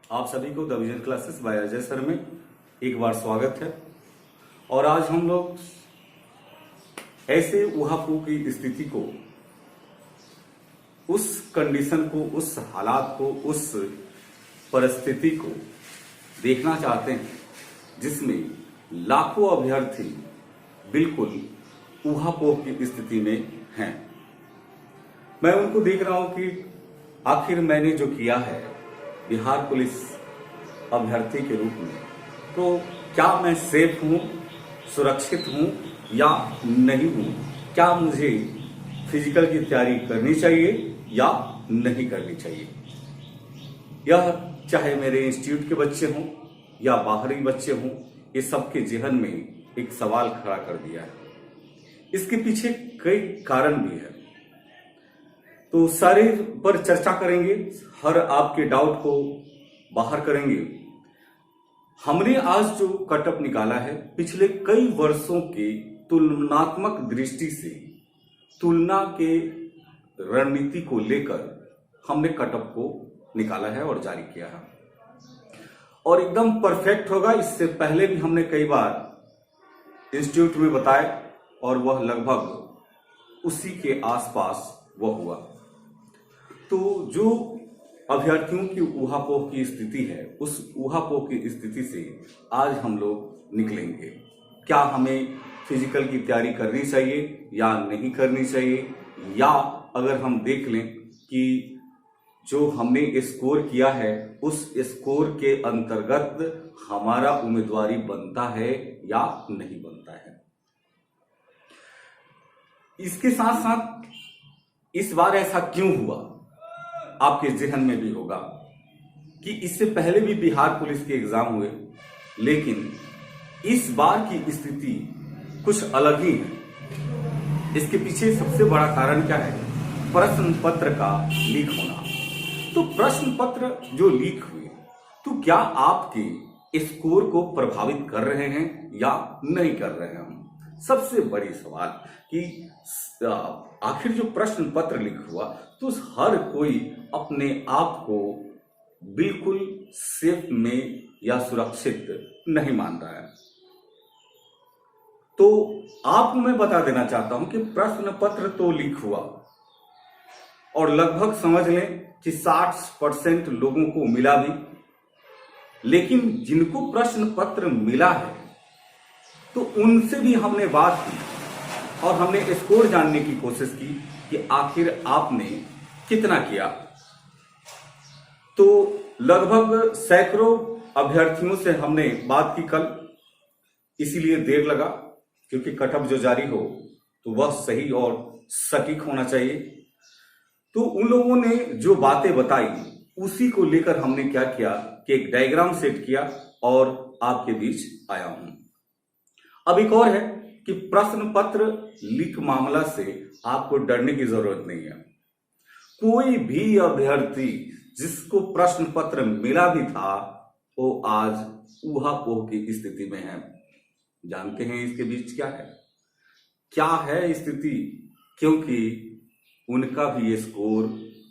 आप सभी को the vision classes bye Ajay sir में एक बार स्वागत है। और आज हम लोग ऐसे ऊहापोह की स्थिति को, उस कंडीशन को, उस हालात को, उस परिस्थिति को देखना चाहते हैं जिसमें लाखों अभ्यर्थी बिल्कुल ऊहापोह की स्थिति में हैं। मैं उनको देख रहा हूं कि आखिर मैंने जो किया है बिहार पुलिस अभ्यर्थी के रूप में, तो क्या मैं सेफ हूं, सुरक्षित हूं या नहीं हूं? क्या मुझे फिजिकल की तैयारी करनी चाहिए या नहीं करनी चाहिए? यह चाहे मेरे इंस्टीट्यूट के बच्चे हों या बाहरी बच्चे हों, ये सबके जहन में एक सवाल खड़ा कर दिया है। इसके पीछे कई कारण भी है, तो सारे पर चर्चा करेंगे, हर आपके डाउट को बाहर करेंगे। हमने आज जो कटअप निकाला है पिछले कई वर्षों के तुलनात्मक दृष्टि से, तुलना के रणनीति को लेकर हमने कटअप को निकाला है और जारी किया है, और एकदम परफेक्ट होगा। इससे पहले भी हमने कई बार इंस्टीट्यूट में बताया और वह लगभग उसी के आसपास वह हुआ। तो जो अभ्यर्थियों की ऊहापोह की स्थिति है, उस ऊहापोह की स्थिति से आज हम लोग निकलेंगे। क्या हमें फिजिकल की तैयारी करनी चाहिए या नहीं करनी चाहिए, या अगर हम देख लें कि जो हमने स्कोर किया है उस स्कोर के अंतर्गत हमारा उम्मीदवारी बनता है या नहीं बनता है। इसके साथ साथ इस बार ऐसा क्यों हुआ, आपके जहन में भी होगा कि इससे पहले भी बिहार पुलिस के एग्जाम हुए, लेकिन इस बार की स्थिति कुछ अलग ही है। इसके पीछे सबसे बड़ा कारण क्या है? प्रश्न पत्र का लीक होना। तो प्रश्न पत्र जो लीक हुए, तो क्या आपके स्कोर को प्रभावित कर रहे हैं या नहीं कर रहे हैं? हम सबसे बड़ी सवाल कि आखिर जो प्रश्न पत्र लीक हुआ, तो हर कोई अपने आप को बिल्कुल सेफ में या सुरक्षित नहीं मान रहा है। तो आपको मैं बता देना चाहता हूं कि प्रश्न पत्र तो लीक हुआ और लगभग समझ लें कि 60% लोगों को मिला भी, लेकिन जिनको प्रश्न पत्र मिला है तो उनसे भी हमने बात की और हमने स्कोर जानने की कोशिश की कि आखिर आपने कितना किया। तो लगभग सैकड़ों अभ्यर्थियों से हमने बात की कल, इसीलिए देर लगा, क्योंकि कटअप जो जारी हो तो वह सही और सटीक होना चाहिए। तो उन लोगों ने जो बातें बताई उसी को लेकर हमने क्या किया कि एक डायग्राम सेट किया और आपके बीच आया हूं। अब एक और है कि प्रश्न पत्र लीक मामला से आपको डरने की जरूरत नहीं है। कोई भी अभ्यर्थी जिसको प्रश्न पत्र मिला भी था, वो आज ऊहापोह की स्थिति में है। जानते हैं इसके बीच क्या है स्थिति? क्योंकि उनका भी ये स्कोर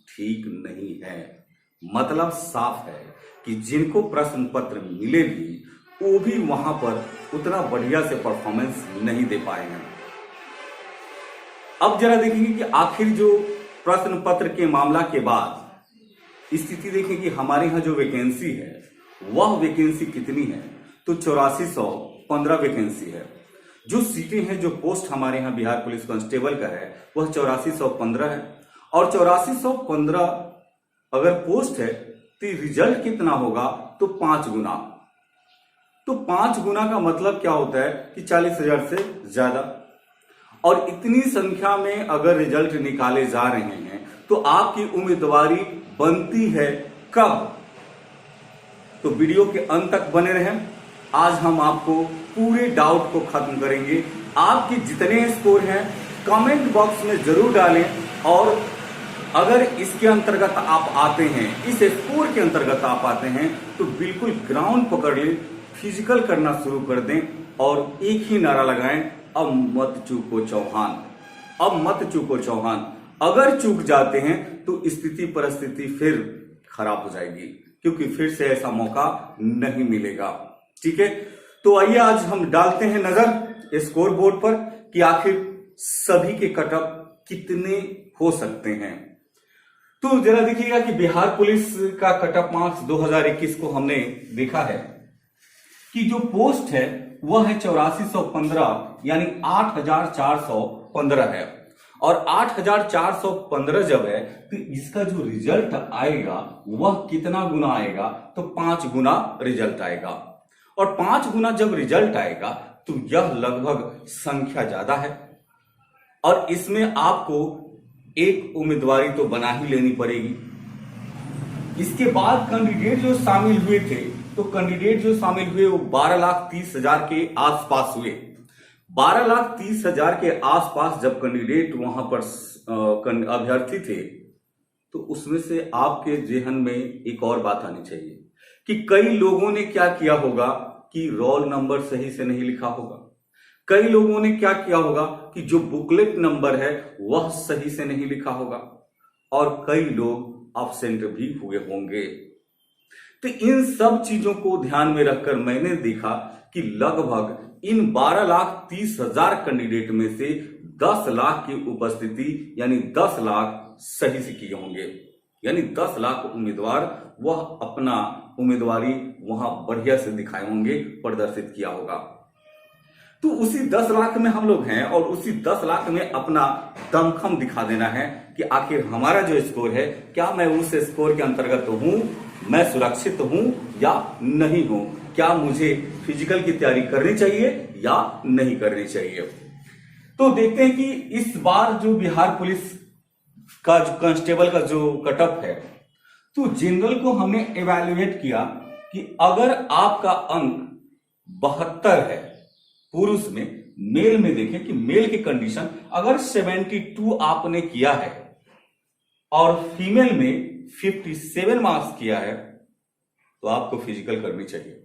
ठीक नहीं है। मतलब साफ है कि जिनको प्रश्न पत्र मिले भी, वो भी वहां पर उतना बढ़िया से परफॉर्मेंस नहीं दे पाए हैं। अब जरा देखेंगे कि आखिर जो प्रश्न पत्र के मामला के बाद स्थिति देखें कि हमारे यहाँ जो वैकेंसी है वह वैकेंसी कितनी है। तो 8415 वैकेंसी है। जो सीटें हैं, जो पोस्ट हमारे यहाँ बिहार पुलिस कांस्टेबल का है वह 8415 है। और 8415 अगर पोस्ट है तो रिजल्ट कितना होगा? तो 5 गुना। तो 5 गुना का मतलब क्या होता है कि 40,000 से ज्यादा। और इतनी संख्या में अगर रिजल्ट निकाले जा रहे हैं तो आपकी उम्मीदवारी बनती है कब? तो वीडियो के अंत तक बने रहें। आज हम आपको पूरे डाउट को खत्म करेंगे। आपके जितने स्कोर हैं कमेंट बॉक्स में जरूर डालें, और अगर इसके अंतर्गत आप आते हैं, इस स्कोर के अंतर्गत आप आते हैं, तो बिल्कुल ग्राउंड पकड़ लें, फिजिकल करना शुरू कर दें और एक ही नारा लगाएं, अब मत चूको चौहान, अब मत चूको चौहान। अगर चूक जाते हैं तो स्थिति परिस्थिति फिर खराब हो जाएगी, क्योंकि फिर से ऐसा मौका नहीं मिलेगा। ठीक है, तो आइए आज हम डालते हैं नजर स्कोर बोर्ड पर कि आखिर सभी के कटअप कितने हो सकते हैं। तो जरा देखिएगा कि बिहार पुलिस का कटअप मार्क्स 2021 को हमने देखा है कि जो पोस्ट है वह है 8415, यानी 8415 है। और 8415 जब है तो इसका जो रिजल्ट आएगा वह कितना गुना आएगा, तो 5 गुना रिजल्ट आएगा। और 5 गुना जब रिजल्ट आएगा तो यह लगभग संख्या ज्यादा है, और इसमें आपको एक उम्मीदवारी तो बना ही लेनी पड़ेगी। इसके बाद कैंडिडेट जो शामिल हुए थे, तो कैंडिडेट जो शामिल हुए वो 12,30,000 के आसपास हुए। 12,30,000 के आसपास जब कैंडिडेट वहां पर अभ्यर्थी थे, तो उसमें से आपके जेहन में एक और बात आनी चाहिए कि कई लोगों ने क्या किया होगा कि रोल नंबर सही से नहीं लिखा होगा। कई लोगों ने क्या किया होगा कि जो बुकलेट नंबर है वह सही से नहीं लिखा होगा, और कई लोग एब्सेंट भी हुए होंगे। तो इन सब चीजों को ध्यान में रखकर मैंने देखा कि लगभग इन 12,30,000 कैंडिडेट में से 10 लाख की उपस्थिति यानी 10 लाख सही से किए होंगे, यानी 10 लाख उम्मीदवार वह अपना उम्मीदवारी वहां बढ़िया से दिखाए होंगे, प्रदर्शित किया होगा। तो उसी 10 लाख में हम लोग हैं, और उसी 10 लाख में अपना दमखम दिखा देना है कि आखिर हमारा जो स्कोर है, क्या मैं उस स्कोर के अंतर्गत हूं, मैं सुरक्षित हूं या नहीं हूं, क्या मुझे फिजिकल की तैयारी करनी चाहिए या नहीं करनी चाहिए। तो देखते हैं कि इस बार जो बिहार पुलिस का जो कांस्टेबल का जो कटअप है, तो जनरल को हमने एवेल्युएट किया कि अगर आपका अंक 72 है पुरुष में, मेल में देखें कि मेल की कंडीशन अगर 72 आपने किया है और फीमेल में 57 मार्क्स किया है, तो आपको फिजिकल करनी चाहिए।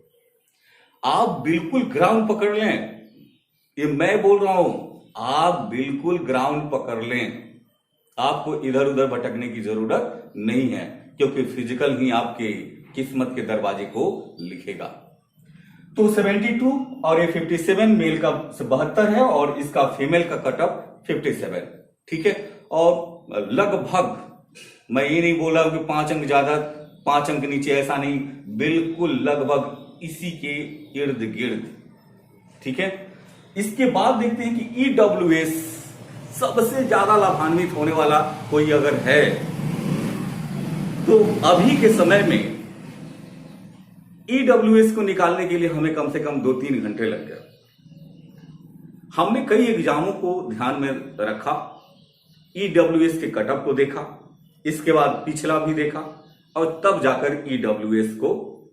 आप बिल्कुल ग्राउंड पकड़ लें, ये मैं बोल रहा हूं, आप बिल्कुल ग्राउंड पकड़ लें। आपको इधर उधर भटकने की जरूरत नहीं है, क्योंकि फिजिकल ही आपके किस्मत के दरवाजे को लिखेगा। तो 72 और ये 57, मेल का 72 है और इसका फीमेल का कटअप 57। ठीक है, और लगभग मैं ये नहीं बोल रहा हूं कि 5 अंक ज्यादा 5 अंक नीचे, ऐसा नहीं, बिल्कुल लगभग इसी के इर्द गिर्द। ठीक है, इसके बाद देखते हैं कि ईडब्ल्यूएस सबसे ज्यादा लाभान्वित होने वाला कोई अगर है, तो अभी के समय में ईडब्ल्यूएस को निकालने के लिए हमें कम से कम 2-3 घंटे लग गए। हमने कई एग्जामों को ध्यान में रखा, ईडब्ल्यूएस के कटअप को देखा, इसके बाद पिछला भी देखा, और तब जाकर ईडब्ल्यूएस को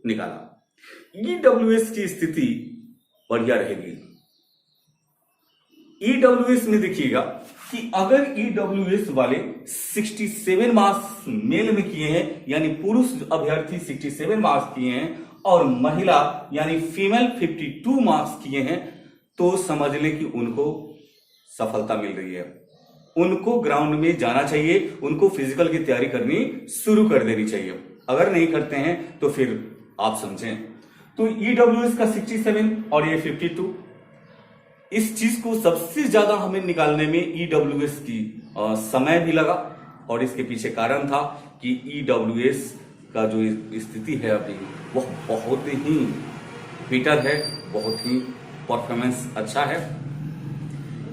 निकाला। ईडब्ल्यूएस की स्थिति बढ़िया रहेगी। ईडब्ल्यूएस में देखिएगा कि अगर ईडब्ल्यूएस वाले 67 मार्क्स मेल में किए हैं, यानी पुरुष अभ्यर्थी 67 मार्क्स किए हैं, और महिला यानी फीमेल 52 मार्क्स किए हैं, तो समझ लें कि उनको सफलता मिल रही है। उनको ग्राउंड में जाना चाहिए, उनको फिजिकल की तैयारी करनी शुरू कर देनी चाहिए। अगर नहीं करते हैं तो फिर आप समझें। तो ईडब्ल्यूएस का 67 और ये 52, इस चीज को सबसे ज्यादा हमें निकालने में ईडब्ल्यूएस की समय भी लगा, और इसके पीछे कारण था कि ईडब्ल्यूएस का जो स्थिति है अभी वह बहुत ही बेटर है, बहुत ही परफॉर्मेंस अच्छा है।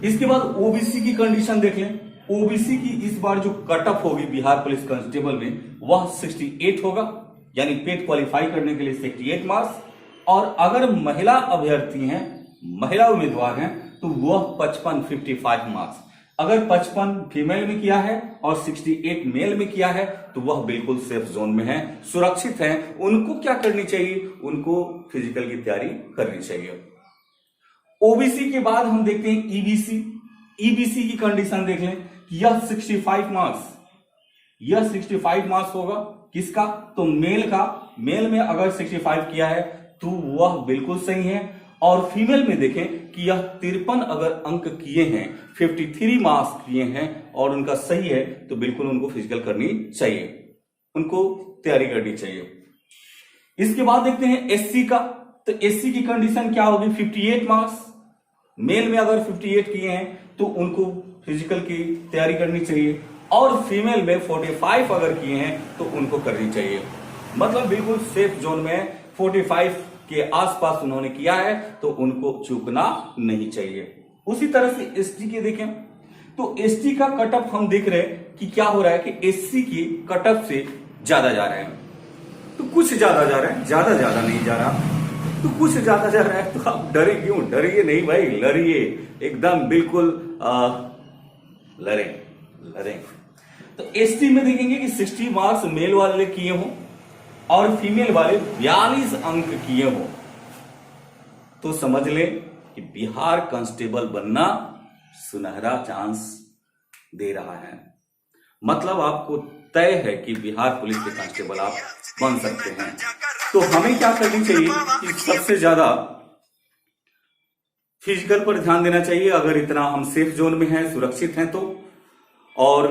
इसके बाद ओबीसी की कंडीशन देख लें। ओबीसी की इस बार जो कटअप होगी बिहार पुलिस कांस्टेबल में वह 68 होगा, यानी पेट क्वालिफाई करने के लिए 68 मार्क्स। और अगर महिला अभ्यर्थी हैं, महिला उम्मीदवार हैं, तो वह 55 मार्क्स। अगर 55 फीमेल में किया है और 68 मेल में किया है, तो वह बिल्कुल सेफ जोन में है, सुरक्षित है। उनको क्या करनी चाहिए, उनको फिजिकल की तैयारी करनी चाहिए। ओबीसी के बाद हम देखते हैं ईबीसी। ईबीसी की कंडीशन देख लें, यह 65 मार्क्स, यह 65 मार्क्स होगा किसका, तो मेल का। मेल में अगर 65 किया है तो वह बिल्कुल सही है। और फीमेल में देखें कि यह 53 अगर अंक किए हैं, 53 मार्क्स किए हैं और उनका सही है, तो बिल्कुल उनको फिजिकल करनी चाहिए, उनको तैयारी करनी चाहिए। इसके बाद देखते हैं एससी का। तो एससी की कंडीशन क्या होगी, 58 मार्क्स। मेल में अगर 58 किए हैं तो उनको फिजिकल की तैयारी करनी चाहिए, और फीमेल में 45 अगर किए हैं तो उनको करनी चाहिए। मतलब बिल्कुल सेफ जोन में 45 के आसपास उन्होंने किया है तो उनको चूकना नहीं चाहिए। उसी तरह से एसटी के देखें तो एसटी का कट ऑफ हम देख रहे हैं कि क्या हो रहा है कि एससी की कट ऑफ से ज्यादा जा रहे हैं। तो कुछ ज्यादा जा रहे हैं, ज्यादा नहीं जा रहा, तो कुछ ज्यादा जा रहा है। तो आप डरे क्यों? डरिए नहीं भाई, लड़िए एकदम बिल्कुल लड़े। तो एसटी में देखेंगे कि 60 मार्क्स मेल वाले किए हों और फीमेल वाले 42 अंक किए हों, तो समझ लें कि बिहार कांस्टेबल बनना सुनहरा चांस दे रहा है। मतलब आपको तय है कि बिहार पुलिस के कांस्टेबल आप बन सकते हैं। तो हमें क्या करनी चाहिए कि सबसे ज्यादा फिजिकल पर ध्यान देना चाहिए, अगर इतना हम सेफ जोन में हैं, सुरक्षित हैं तो। और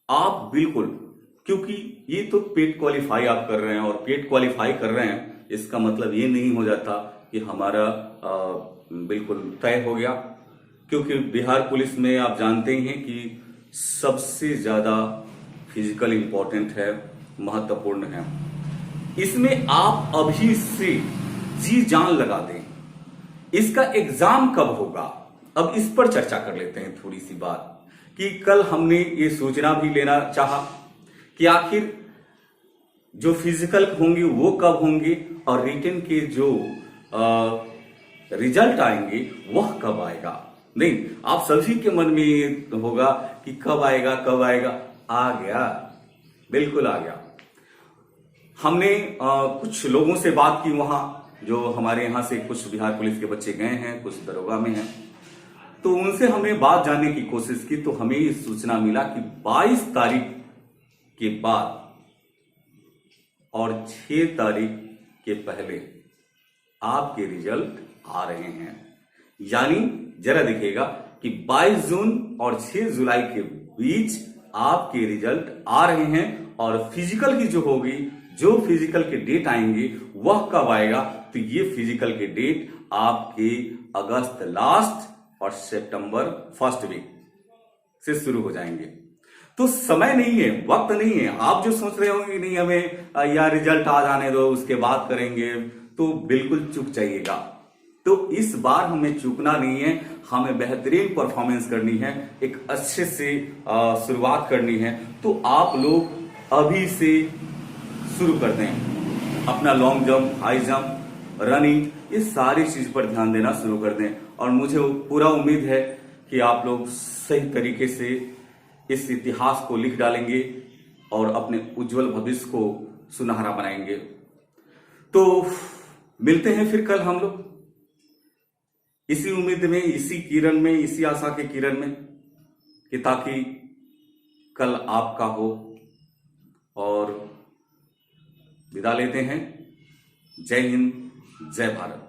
आप बिल्कुल, क्योंकि ये तो पेट क्वालिफाई आप कर रहे हैं, और पेट क्वालिफाई कर रहे हैं इसका मतलब ये नहीं हो जाता कि हमारा बिल्कुल तय हो गया। क्योंकि बिहार पुलिस में आप जानते ही हैं कि सबसे ज्यादा फिजिकल इंपॉर्टेंट है, महत्वपूर्ण है। इसमें आप अभी से जी जान लगा दें। इसका एग्जाम कब होगा, अब इस पर चर्चा कर लेते हैं थोड़ी सी बात। कि कल हमने ये सूचना भी लेना चाहा कि आखिर जो फिजिकल होंगे वो कब होंगे, और रिटन के जो रिजल्ट आएंगे वह कब आएगा। नहीं, आप सभी के मन में ये होगा कि कब आएगा कब आएगा। आ गया, बिल्कुल आ गया। हमने कुछ लोगों से बात की वहां, जो हमारे यहां से कुछ बिहार पुलिस के बच्चे गए हैं, कुछ दरोगा में हैं, तो उनसे हमने बात जानने की कोशिश की। तो हमें ये सूचना मिला कि 22 तारीख के बाद और 6 तारीख के पहले आपके रिजल्ट आ रहे हैं। यानी जरा देखिएगा कि 22 जून और 6 जुलाई के बीच आपके रिजल्ट आ रहे हैं। और फिजिकल की जो होगी, जो फिजिकल के डेट आएंगे वह कब आएगा, तो ये फिजिकल के डेट आपके अगस्त लास्ट और सितंबर फर्स्ट वीक से शुरू हो जाएंगे। तो समय नहीं है, वक्त नहीं है। आप जो सोच रहे होंगे नहीं हमें या रिजल्ट आ जाने दो उसके बाद करेंगे, तो बिल्कुल चूक जाइएगा। तो इस बार हमें चूकना नहीं है, हमें बेहतरीन परफॉर्मेंस करनी है, एक अच्छे से शुरुआत करनी है। तो आप लोग अभी से शुरू कर दें अपना long jump, high jump, running, ये सारी चीज पर ध्यान देना शुरू कर दें। और मुझे पूरा उम्मीद है कि आप लोग सही तरीके से इस इतिहास को लिख डालेंगे और अपने उज्जवल भविष्य को सुनहरा बनाएंगे। तो मिलते हैं फिर कल हम लोग, इसी उम्मीद में, इसी किरण में, इसी आशा के किरण में, कि ताकि कल आपका हो। और विदा लेते हैं। जय हिंद, जय भारत।